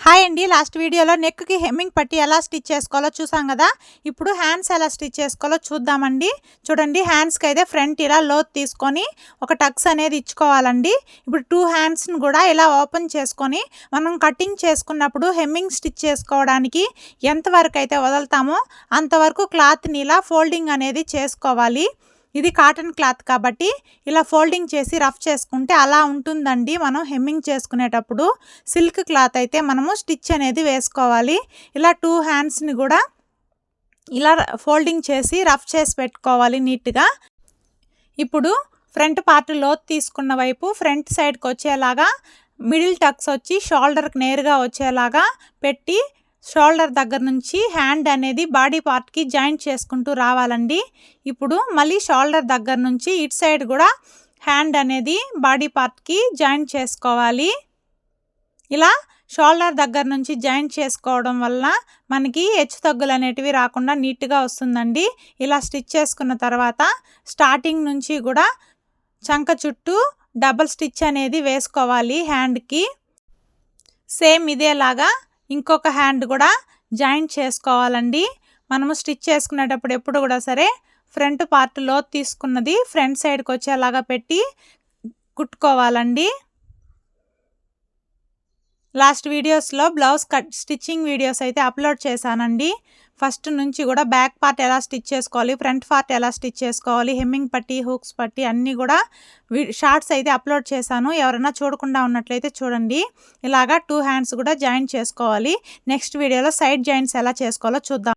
Hi అండి, last వీడియోలో నెక్కి హెమ్మింగ్ పట్టి ఎలా స్టిచ్ చేసుకోవాలో చూసాం కదా. ఇప్పుడు హ్యాండ్స్ ఎలా స్టిచ్ చేసుకోవాలో చూద్దామండి. చూడండి, హ్యాండ్స్కి అయితే ఫ్రంట్ ఇలా లోతు తీసుకొని ఒక టక్స్ అనేది ఇచ్చుకోవాలండి. ఇప్పుడు 2 హ్యాండ్స్ని కూడా ఇలా ఓపెన్ చేసుకొని మనం కటింగ్ చేసుకున్నప్పుడు హెమ్మింగ్ స్టిచ్ చేసుకోవడానికి ఎంతవరకు అయితే వదులుతామో అంతవరకు క్లాత్ని ఇలా ఫోల్డింగ్ అనేది చేసుకోవాలి. ఇది కాటన్ క్లాత్ కాబట్టి ఇలా ఫోల్డింగ్ చేసి రఫ్ చేసుకుంటే అలా ఉంటుందండి. మనం హెమ్మింగ్ చేసుకునేటప్పుడు సిల్క్ క్లాత్ అయితే మనము స్టిచ్ అనేది వేసుకోవాలి. ఇలా 2 హ్యాండ్స్ని కూడా ఇలా ఫోల్డింగ్ చేసి రఫ్ చేసి పెట్టుకోవాలి నీట్గా. ఇప్పుడు ఫ్రంట్ పార్ట్ లోతు తీసుకున్న వైపు ఫ్రంట్ సైడ్కి వచ్చేలాగా మిడిల్ టక్స్ వచ్చి షోల్డర్కి నేరుగా వచ్చేలాగా పెట్టి షోల్డర్ దగ్గర నుంచి హ్యాండ్ అనేది బాడీ పార్ట్కి జాయింట్ చేసుకుంటూ రావాలండి. ఇప్పుడు మళ్ళీ షోల్డర్ దగ్గర నుంచి ఇటు సైడ్ కూడా హ్యాండ్ అనేది బాడీ పార్ట్కి జాయింట్ చేసుకోవాలి. ఇలా షోల్డర్ దగ్గర నుంచి జాయింట్ చేసుకోవడం వల్ల మనకి హెచ్చు తగ్గులు అనేటివి రాకుండా నీట్గా వస్తుందండి. ఇలా స్టిచ్ చేసుకున్న తర్వాత స్టార్టింగ్ నుంచి కూడా చంక చుట్టూ డబల్ స్టిచ్ అనేది వేసుకోవాలి హ్యాండ్కి. సేమ్ ఇదేలాగా ఇంకొక హ్యాండ్ కూడా జాయింట్ చేసుకోవాలండి. మనము స్టిచ్ చేసుకునేటప్పుడు ఎప్పుడు కూడా సరే ఫ్రంట్ పార్ట్ లోతు తీసుకున్నది ఫ్రంట్ సైడ్కి వచ్చేలాగా పెట్టి కుట్టుకోవాలండి. లాస్ట్ వీడియోస్లో బ్లౌజ్ స్టిచ్చింగ్ వీడియోస్ అయితే అప్లోడ్ చేశానండి. ఫస్ట్ నుంచి కూడా బ్యాక్ పార్ట్ ఎలా స్టిచ్ చేసుకోవాలి, ఫ్రంట్ పార్ట్ ఎలా స్టిచ్ చేసుకోవాలి, హెమ్మింగ్ పట్టి, హూక్స్ పట్టి అన్నీ కూడా షార్ట్స్ అయితే అప్లోడ్ చేశాను. ఎవరైనా చూడకుండా ఉన్నట్లయితే చూడండి. ఇలాగా 2 హ్యాండ్స్ కూడా జాయింట్ చేసుకోవాలి. నెక్స్ట్ వీడియోలో సైడ్ జాయింట్స్ ఎలా చేసుకోవాలో చూద్దాం.